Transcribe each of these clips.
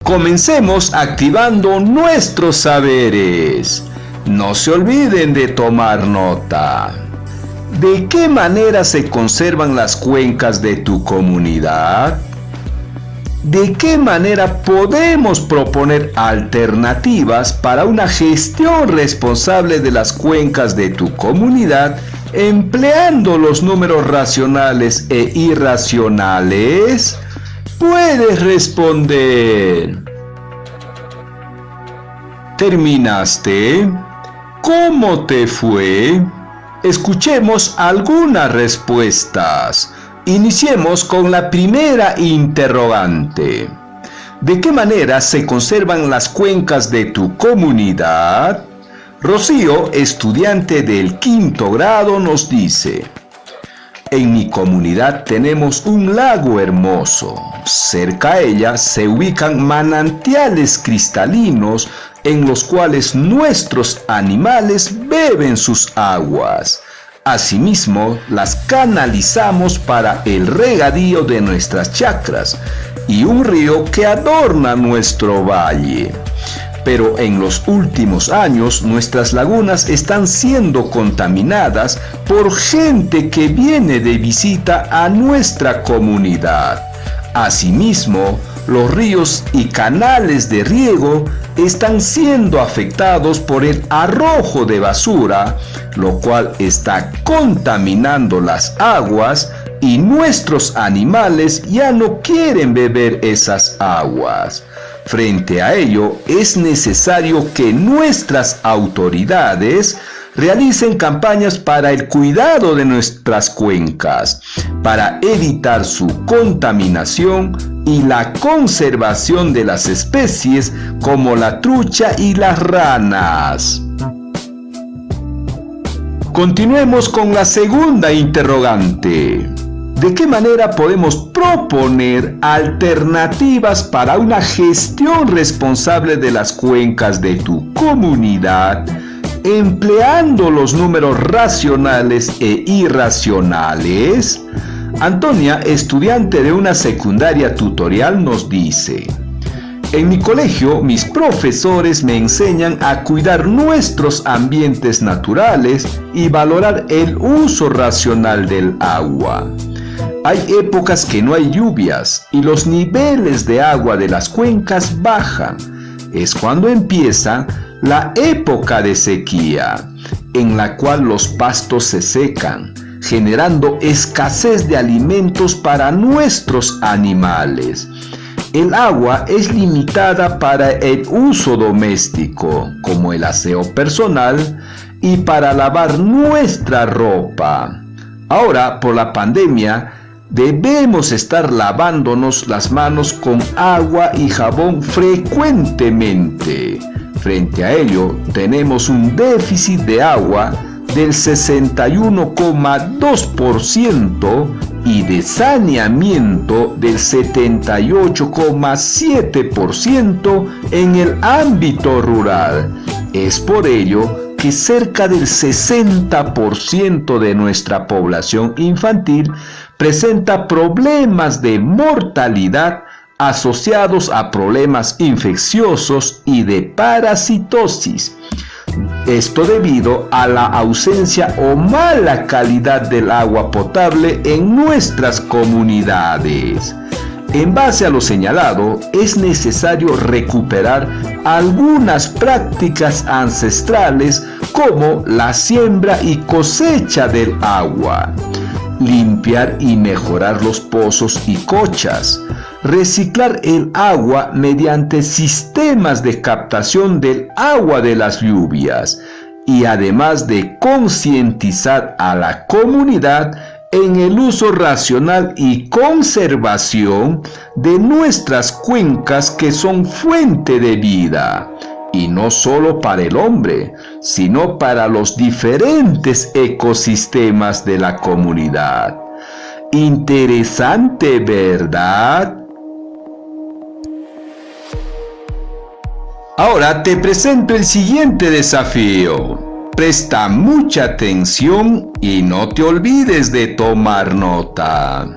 Comencemos activando nuestros saberes. No se olviden de tomar nota. ¿De qué manera se conservan las cuencas de tu comunidad? ¿De qué manera podemos proponer alternativas para una gestión responsable de las cuencas de tu comunidad empleando los números racionales e irracionales? Puedes responder. ¿Terminaste? ¿Cómo te fue? Escuchemos algunas respuestas. Iniciemos con la primera interrogante. ¿De qué manera se conservan las cuencas de tu comunidad? Rocío, estudiante del 5º grado, nos dice: en mi comunidad tenemos un lago hermoso. Cerca a ella se ubican manantiales cristalinos en los cuales nuestros animales beben sus aguas. Asimismo, las canalizamos para el regadío de nuestras chacras y un río que adorna nuestro valle. Pero en los últimos años nuestras lagunas están siendo contaminadas por gente que viene de visita a nuestra comunidad. Asimismo, los ríos y canales de riego están siendo afectados por el arrojo de basura, lo cual está contaminando las aguas y nuestros animales ya no quieren beber esas aguas. Frente a ello, es necesario que nuestras autoridades realicen campañas para el cuidado de nuestras cuencas, para evitar su contaminación y la conservación de las especies como la trucha y las ranas. Continuemos con la segunda interrogante. ¿De qué manera podemos proponer alternativas para una gestión responsable de las cuencas de tu comunidad, empleando los números racionales e irracionales? Antonia, estudiante de una secundaria tutorial, nos dice: en mi colegio, mis profesores me enseñan a cuidar nuestros ambientes naturales y valorar el uso racional del agua. Hay épocas que no hay lluvias y los niveles de agua de las cuencas bajan. Es cuando empieza la época de sequía, en la cual los pastos se secan, generando escasez de alimentos para nuestros animales. El agua es limitada para el uso doméstico, como el aseo personal, y para lavar nuestra ropa. Ahora, por la pandemia, debemos estar lavándonos las manos con agua y jabón frecuentemente. Frente a ello, tenemos un déficit de agua del 61,2% y de saneamiento del 78,7% en el ámbito rural. Es por ello que cerca del 60% de nuestra población infantil presenta problemas de mortalidad asociados a problemas infecciosos y de parasitosis. Esto debido a la ausencia o mala calidad del agua potable en nuestras comunidades. En base a lo señalado, es necesario recuperar algunas prácticas ancestrales como la siembra y cosecha del agua, limpiar y mejorar los pozos y cochas, reciclar el agua mediante sistemas de captación del agua de las lluvias y además de concientizar a la comunidad en el uso racional y conservación de nuestras cuencas que son fuente de vida, y no solo para el hombre, sino para los diferentes ecosistemas de la comunidad. Interesante, ¿verdad? Ahora te presento el siguiente desafío. Presta mucha atención y no te olvides de tomar nota.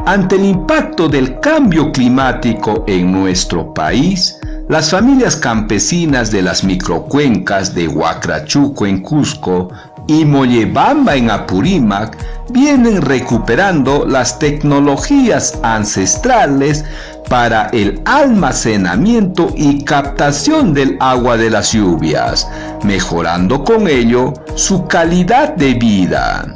Ante el impacto del cambio climático en nuestro país, las familias campesinas de las microcuencas de Huacrachuco en Cusco y Mollebamba en Apurímac vienen recuperando las tecnologías ancestrales para el almacenamiento y captación del agua de las lluvias, mejorando con ello su calidad de vida.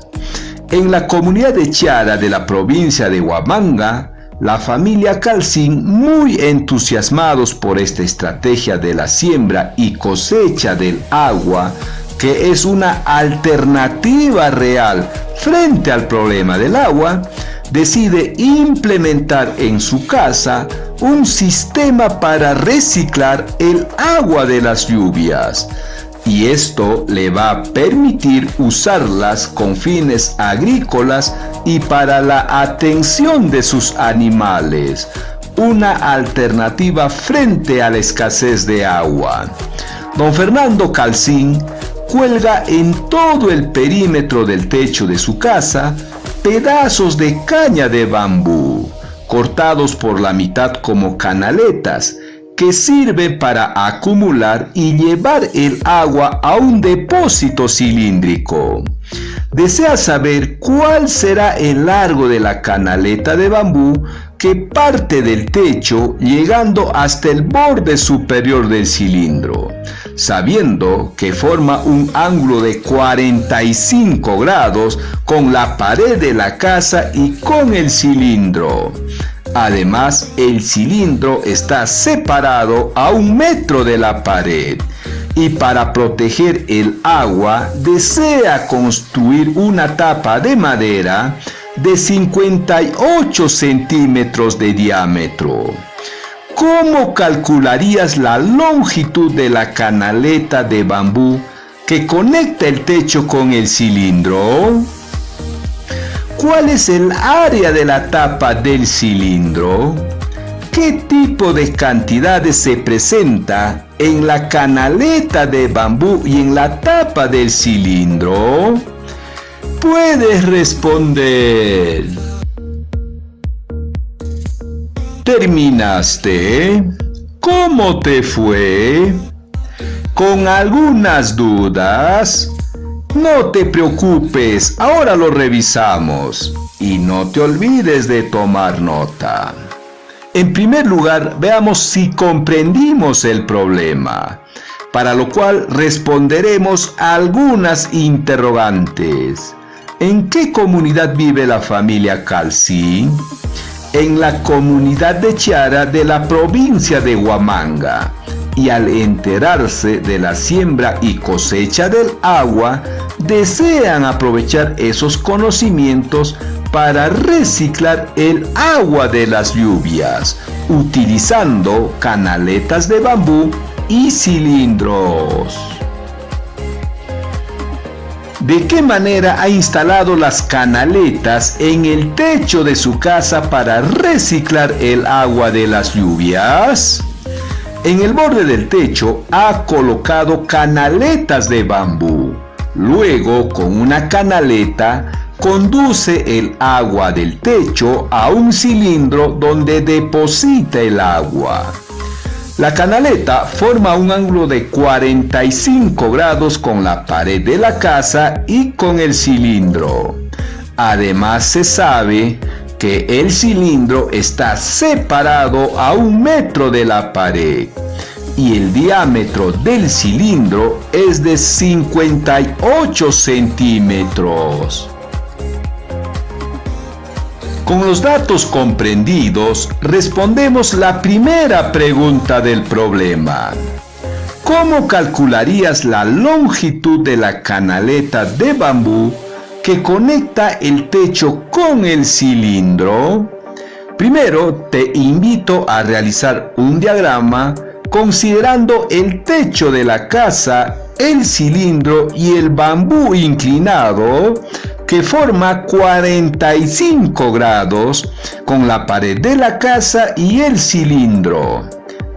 En la comunidad de Chiara de la provincia de Huamanga, la familia Calcín, muy entusiasmados por esta estrategia de la siembra y cosecha del agua, que es una alternativa real frente al problema del agua, decide implementar en su casa un sistema para reciclar el agua de las lluvias. Y esto le va a permitir usarlas con fines agrícolas y para la atención de sus animales, una alternativa frente a la escasez de agua. Don Fernando Calcín cuelga en todo el perímetro del techo de su casa pedazos de caña de bambú, cortados por la mitad como canaletas, que sirven para acumular y llevar el agua a un depósito cilíndrico. ¿Desea saber cuál será el largo de la canaleta de bambú que parte del techo llegando hasta el borde superior del cilindro, sabiendo que forma un ángulo de 45 grados con la pared de la casa y con el cilindro? Además, el cilindro está separado a 1 metro de la pared y para proteger el agua desea construir una tapa de madera de 58 centímetros de diámetro. ¿Cómo calcularías la longitud de la canaleta de bambú que conecta el techo con el cilindro? ¿Cuál es el área de la tapa del cilindro? ¿Qué tipo de cantidades se presenta en la canaleta de bambú y en la tapa del cilindro? Puedes responder. ¿Terminaste? ¿Cómo te fue? ¿Con algunas dudas? No te preocupes, ahora lo revisamos. Y no te olvides de tomar nota. En primer lugar, veamos si comprendimos el problema, para lo cual responderemos a algunas interrogantes. ¿En qué comunidad vive la familia Calcín? En la comunidad de Chiara de la provincia de Huamanga. Y al enterarse de la siembra y cosecha del agua, desean aprovechar esos conocimientos para reciclar el agua de las lluvias, utilizando canaletas de bambú y cilindros. ¿De qué manera ha instalado las canaletas en el techo de su casa para reciclar el agua de las lluvias? En el borde del techo ha colocado canaletas de bambú. Luego, con una canaleta, conduce el agua del techo a un cilindro donde deposita el agua. La canaleta forma un ángulo de 45 grados con la pared de la casa y con el cilindro. Además, se sabe que el cilindro está separado a 1 metro de la pared y el diámetro del cilindro es de 58 centímetros. Con los datos comprendidos, respondemos la primera pregunta del problema. ¿Cómo calcularías la longitud de la canaleta de bambú que conecta el techo con el cilindro? Primero, te invito a realizar un diagrama considerando el techo de la casa, el cilindro y el bambú inclinado, que forma 45 grados con la pared de la casa y el cilindro.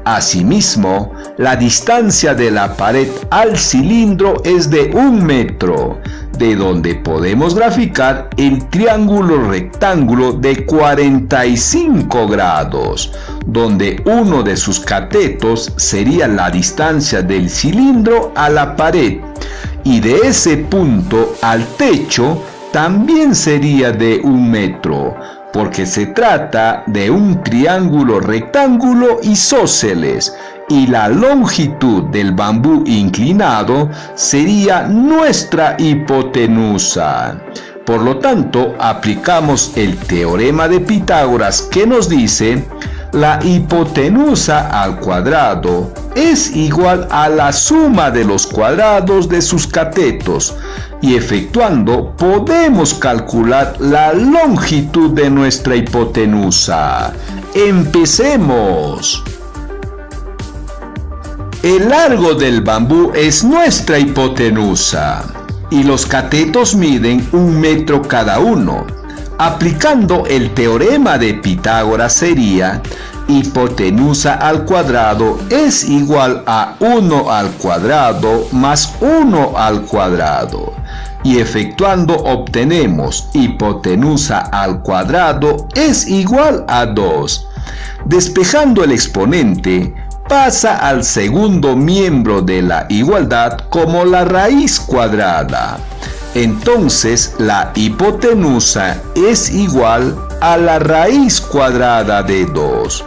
Asimismo, la distancia de la pared al cilindro es de 1 metro, de donde podemos graficar el triángulo rectángulo de 45 grados, donde uno de sus catetos sería la distancia del cilindro a la pared, y de ese punto al techo también sería de 1 metro, porque se trata de un triángulo rectángulo isósceles, y la longitud del bambú inclinado sería nuestra hipotenusa. Por lo tanto, aplicamos el teorema de Pitágoras, que nos dice: la hipotenusa al cuadrado es igual a la suma de los cuadrados de sus catetos, y efectuando podemos calcular la longitud de nuestra hipotenusa. ¡Empecemos! El largo del bambú es nuestra hipotenusa, y los catetos miden 1 metro cada uno. Aplicando el teorema de Pitágoras sería: hipotenusa al cuadrado es igual a 1 al cuadrado más 1 al cuadrado. Y efectuando obtenemos hipotenusa al cuadrado es igual a 2. Despejando el exponente, pasa al segundo miembro de la igualdad como la raíz cuadrada. Entonces la hipotenusa es igual a la raíz cuadrada de 2.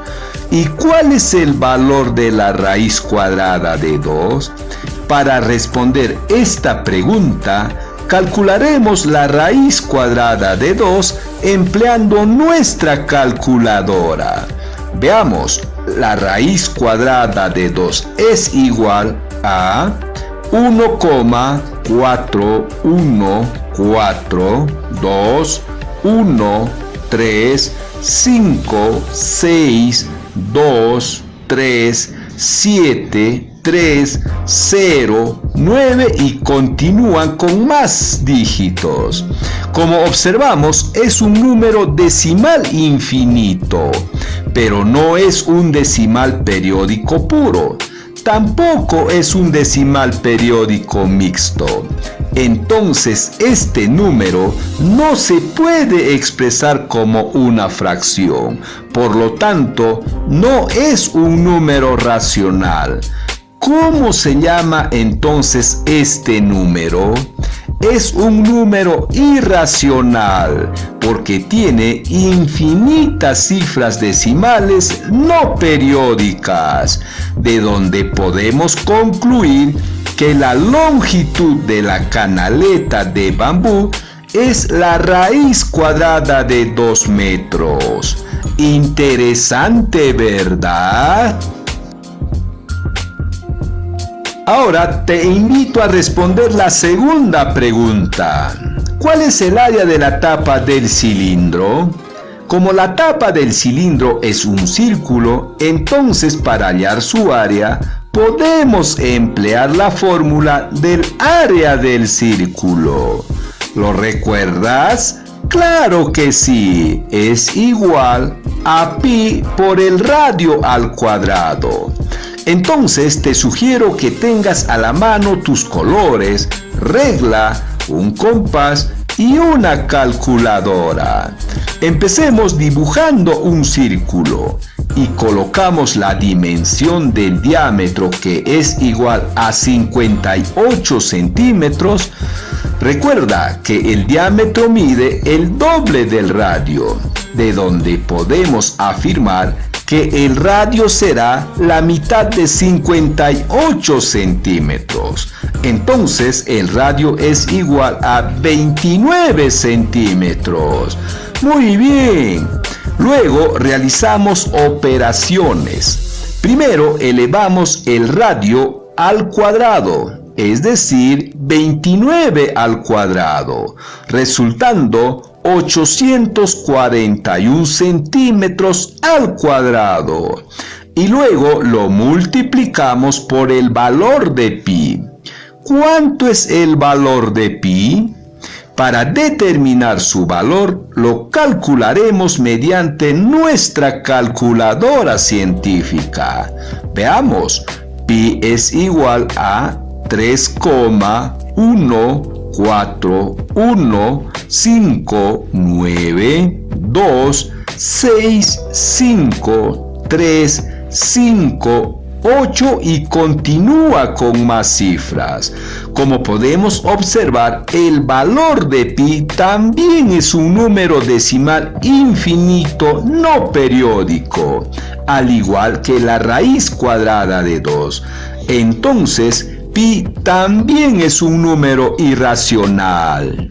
¿Y cuál es el valor de la raíz cuadrada de 2? Para responder esta pregunta, calcularemos la raíz cuadrada de 2 empleando nuestra calculadora. Veamos, la raíz cuadrada de 2 es igual a 1,4,1,2,1,3,5,6,2,3,7,3,0,9 y continúan con más dígitos. Como observamos, es un número decimal infinito, pero no es un decimal periódico puro. Tampoco es un decimal periódico mixto. Entonces, este número no se puede expresar como una fracción. Por lo tanto, no es un número racional. ¿Cómo se llama entonces este número? Es un número irracional, porque tiene infinitas cifras decimales no periódicas, de donde podemos concluir que la longitud de la canaleta de bambú es la raíz cuadrada de 2 metros. Interesante, ¿verdad? Ahora te invito a responder la segunda pregunta. ¿Cuál es el área de la tapa del cilindro? Como la tapa del cilindro es un círculo, entonces para hallar su área podemos emplear la fórmula del área del círculo. ¿Lo recuerdas? ¡Claro que sí! Es igual a pi por el radio al cuadrado. Entonces te sugiero que tengas a la mano tus colores, regla, un compás y una calculadora. Empecemos dibujando un círculo y colocamos la dimensión del diámetro, que es igual a 58 centímetros. Recuerda que el diámetro mide el doble del radio, de donde podemos afirmar que el radio será la mitad de 58 centímetros. Entonces el radio es igual a 29 centímetros. Muy bien. Luego realizamos operaciones. Primero elevamos el radio al cuadrado, es decir, 29 al cuadrado, resultando 841 centímetros al cuadrado. Y luego lo multiplicamos por el valor de pi. ¿Cuánto es el valor de pi? Para determinar su valor, lo calcularemos mediante nuestra calculadora científica. Veamos, pi es igual a 3,1 4, 1, 5, 9, 2, 6, 5, 3, 5, 8 y continúa con más cifras. Como podemos observar, el valor de pi también es un número decimal infinito no periódico, al igual que la raíz cuadrada de 2. Entonces, pi también es un número irracional.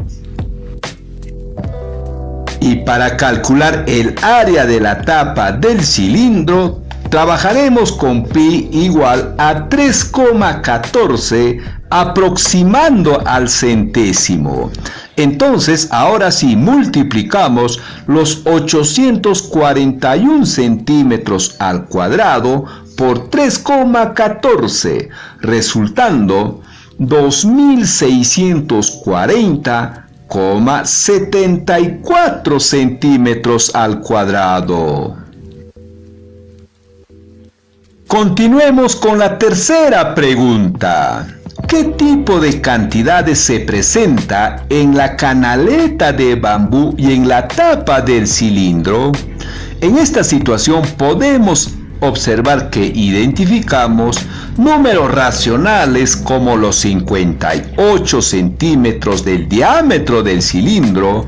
Y para calcular el área de la tapa del cilindro, trabajaremos con pi igual a 3,14 aproximando al centésimo. Entonces, ahora sí multiplicamos los 841 centímetros al cuadrado por 3,14, resultando 2640,74 centímetros al cuadrado. Continuemos con la tercera pregunta. ¿Qué tipo de cantidades se presenta en la canaleta de bambú y en la tapa del cilindro? En esta situación podemos observar que identificamos números racionales como los 58 centímetros del diámetro del cilindro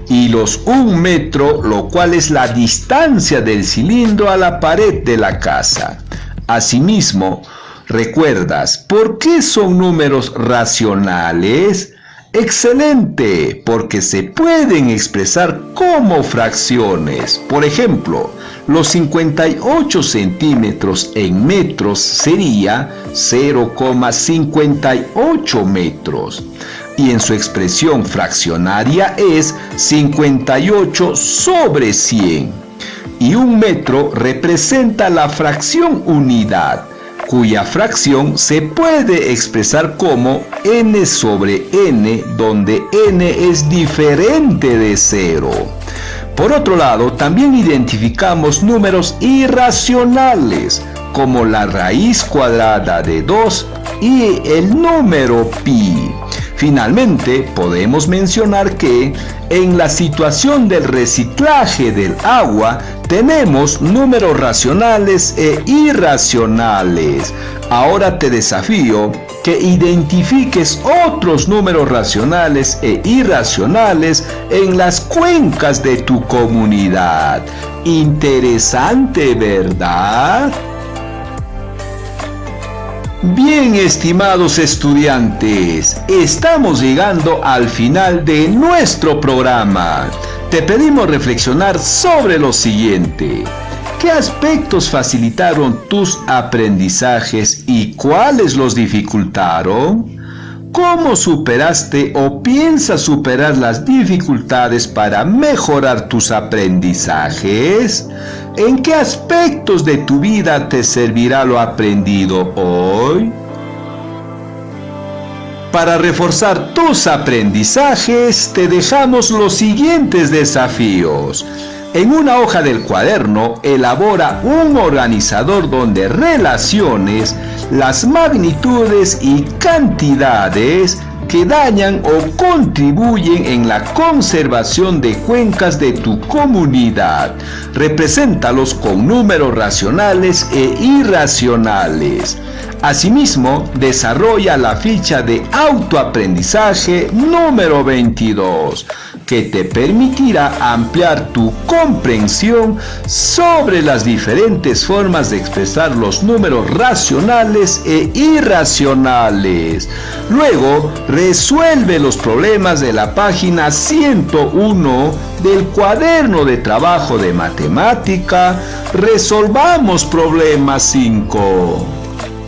y los 1 metro, lo cual es la distancia del cilindro a la pared de la casa. Asimismo, ¿recuerdas por qué son números racionales? ¡Excelente! Porque se pueden expresar como fracciones. Por ejemplo, los 58 centímetros en metros sería 0,58 metros. Y en su expresión fraccionaria es 58 sobre 100. Y 1 metro representa la fracción unidad, cuya fracción se puede expresar como n sobre n, donde n es diferente de 0. Por otro lado, también identificamos números irracionales, como la raíz cuadrada de 2 y el número pi. Finalmente, podemos mencionar que en la situación del reciclaje del agua tenemos números racionales e irracionales. Ahora te desafío que identifiques otros números racionales e irracionales en las cuencas de tu comunidad. Interesante, ¿verdad? Bien, estimados estudiantes, estamos llegando al final de nuestro programa. Te pedimos reflexionar sobre lo siguiente. ¿Qué aspectos facilitaron tus aprendizajes y cuáles los dificultaron? ¿Cómo superaste o piensas superar las dificultades para mejorar tus aprendizajes? ¿En qué aspectos de tu vida te servirá lo aprendido hoy? Para reforzar tus aprendizajes, te dejamos los siguientes desafíos. En una hoja del cuaderno, elabora un organizador donde relaciones las magnitudes y cantidades que dañan o contribuyen en la conservación de cuencas de tu comunidad. Represéntalos con números racionales e irracionales. Asimismo, desarrolla la ficha de autoaprendizaje número 22, que te permitirá ampliar tu comprensión sobre las diferentes formas de expresar los números racionales e irracionales. Luego, resuelve los problemas de la página 101 del cuaderno de trabajo de matemática. Resolvamos problema 5.